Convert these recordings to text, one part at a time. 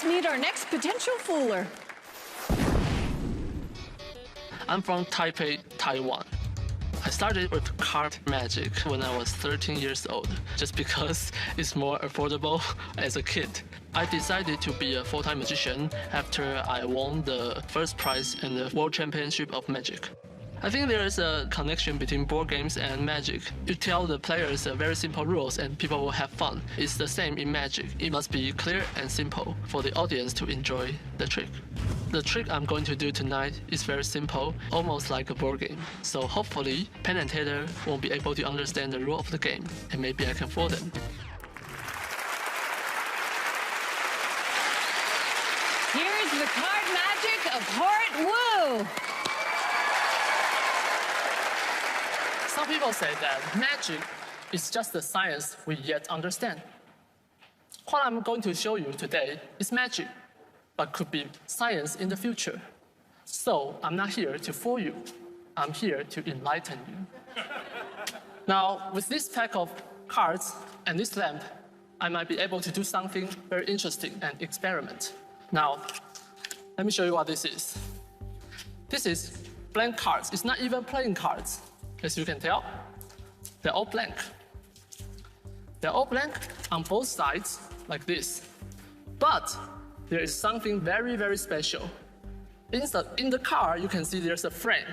Let's meet our next potential fooler. I'm from Taipei, Taiwan. I started with card magic when I was 13 years old, just because it's more affordable as a kid. I decided to be a full-time magician after I won the first prize in the World Championship of Magic. I think there is a connection between board games and magic. You tell the players very simple rules and people will have fun. It's the same in magic. It must be clear and simple for the audience to enjoy the trick. The trick I'm going to do tonight is very simple, almost like a board game. So hopefully, Penn and Taylor won't be able to understand the rule of the game, and maybe I can fool them. Here's the card magic of Horret Wu. Some people say that magic is just the science we yet understand. What I'm going to show you today is magic, but could be science in the future. So I'm not here to fool you. I'm here to enlighten you. Now, with this pack of cards and this lamp, I might be able to do something very interesting and experiment. Now, let me show you what this is. This is blank cards. It's not even playing cards. As you can tell, they're all blank. They're all blank on both sides, like this. But there is something very, very special. In the card, you can see there's a frame.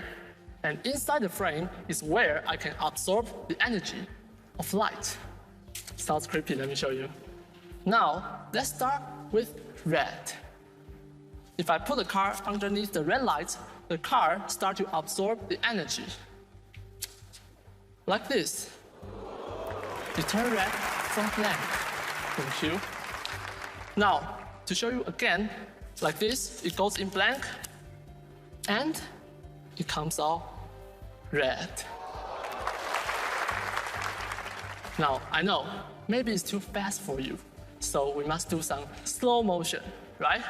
And inside the frame is where I can absorb the energy of light. Sounds creepy, let me show you. Now, let's start with red. If I put the card underneath the red light, the card starts to absorb the energy. Like this. You turn red from blank. Thank you. Now, to show you again, like this, it goes in blank, and it comes out red. Now, I know, maybe it's too fast for you, so we must do some slow motion, right?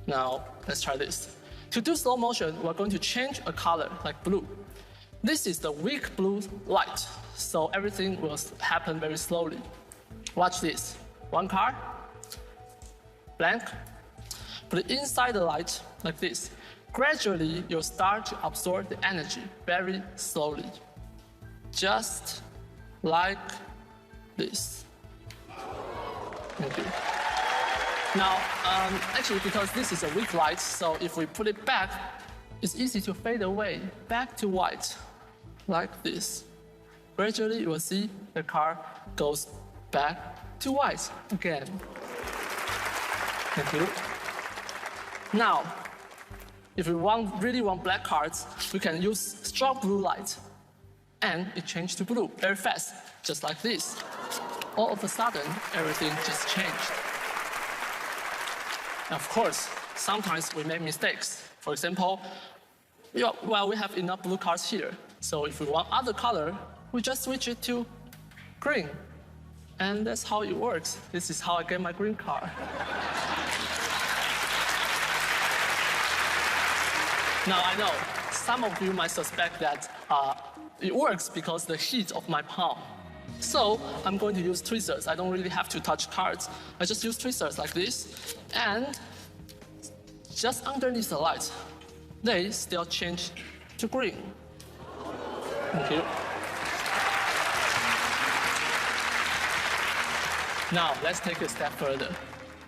Now, let's try this. To do slow motion, we're going to change a color, like blue. This is the weak blue light, so everything will happen very slowly. Watch this. One card, blank. Put it inside the light, like this. Gradually, you'll start to absorb the energy very slowly. Just like this. Thank you. Now, actually, because this is a weak light, so if we put it back, it's easy to fade away, back to white, like this. Gradually, you will see the card goes back to white again. Thank you. Now, if we really want black cards, we can use strong blue light. And it changed to blue very fast, just like this. All of a sudden, everything just changed. Of course, sometimes we make mistakes. For example, we have enough blue cards here. So if we want other color, we just switch it to green. And that's how it works. This is how I get my green card. Now I know, some of you might suspect that it works because the heat of my palm. So I'm going to use tweezers. I don't really have to touch cards. I just use tweezers like this. And just underneath the light, they still change to green. Thank you. Now, let's take a step further.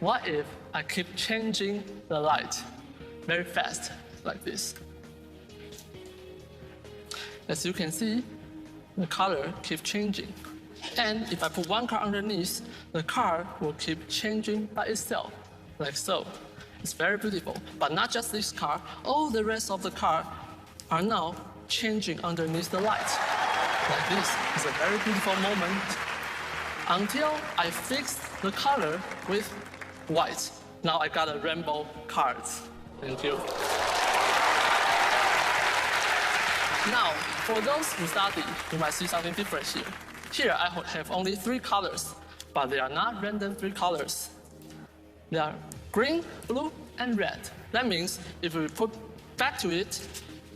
What if I keep changing the light very fast, like this? As you can see, the color keeps changing. And if I put one card underneath, the card will keep changing by itself, like so. It's very beautiful. But not just this card, all the rest of the cards are now changing underneath the light. Like this. It's a very beautiful moment. Until I fix the color with white. Now I got a rainbow cards. Thank you. Now, for those who study, you might see something different here. Here I have only 3 colors, but they are not random 3 colors. They are green, blue, and red. That means if we put back to it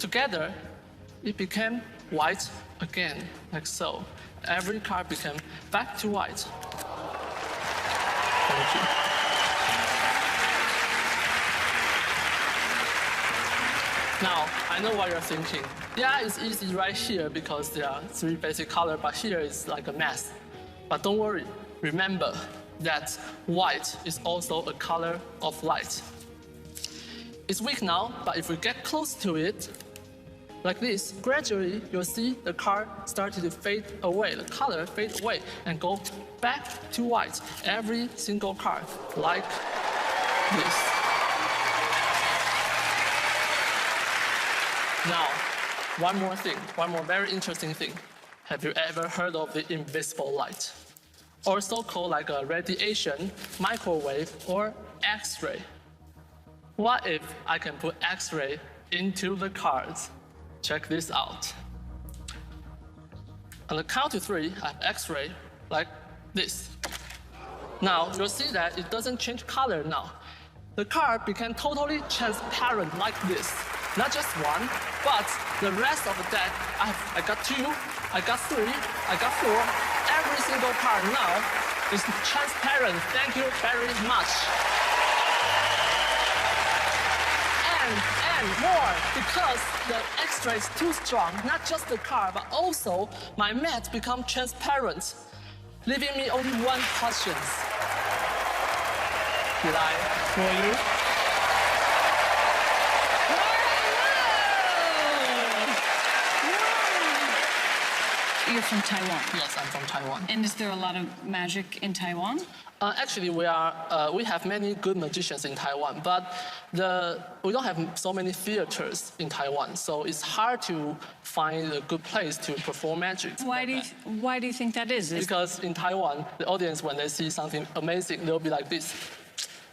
together, it became white again, like so. Every card became back to white. Thank you. Now, I know what you're thinking. Yeah, it's easy right here because there are 3 basic colors, but here is like a mess. But don't worry, remember that white is also a color of light. It's weak now, but if we get close to it, like this, gradually you'll see the card starting to fade away, the color fade away and go back to white. Every single card, like this. Now, one more thing, one more very interesting thing. Have you ever heard of the invisible light? Also called like a radiation, microwave, or X-ray. What if I can put X-ray into the cards? Check this out. On the count to 3, I have X-ray like this. Now, you'll see that it doesn't change color now. The card became totally transparent like this. Not just one, but the rest of the deck, I got 2, I got 3, I got 4. Every single card now is transparent. Thank you very much. And more, because the X-ray is too strong, not just the card, but also my mat become transparent, leaving me only one question. Did I fool you? You're from Taiwan? Yes, I'm from Taiwan. And is there a lot of magic in Taiwan? Actually, we have many good magicians in Taiwan, but we don't have so many theaters in Taiwan, so it's hard to find a good place to perform magic. Why do you think that is? Because in Taiwan, the audience, when they see something amazing, they'll be like this.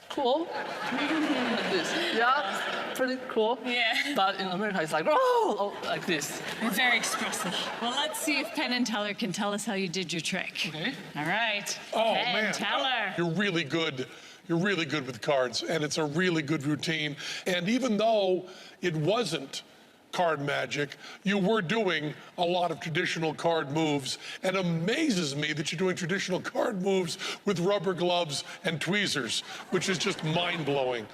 Cool. Like this. Yeah, pretty cool. Yeah. But in America, it's like, oh, like this. You're very expressive. Well, let's see if Penn and Teller can tell us how you did your trick. Okay. All right. Oh, Penn, man. Teller. You're really good. You're really good with cards, and it's a really good routine. And even though it wasn't card magic, you were doing a lot of traditional card moves, and it amazes me that you're doing traditional card moves with rubber gloves and tweezers, which is just mind-blowing.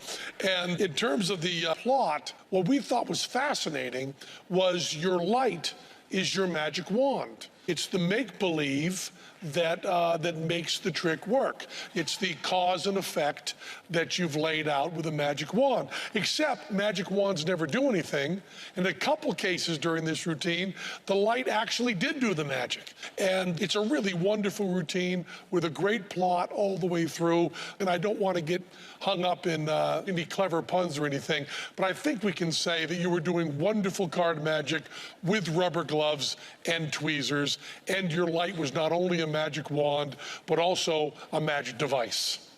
And in terms of the plot, what we thought was fascinating was your light is your magic wand. It's the make-believe that makes the trick work. It's the cause and effect that you've laid out with a magic wand. Except magic wands never do anything. In a couple cases during this routine, the light actually did do the magic. And it's a really wonderful routine with a great plot all the way through. And I don't want to get hung up in any clever puns or anything, but I think we can say that you were doing wonderful card magic with rubber gloves and tweezers, and your light was not only a magic wand, but also a magic device.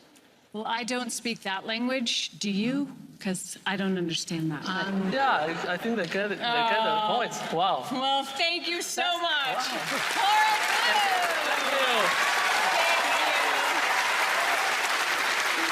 Well, I don't speak that language. Do you? Because I don't understand that. Yeah, I think they get it. They get the point. Wow. Well, thank you so much. Wow. Horret! Thank you.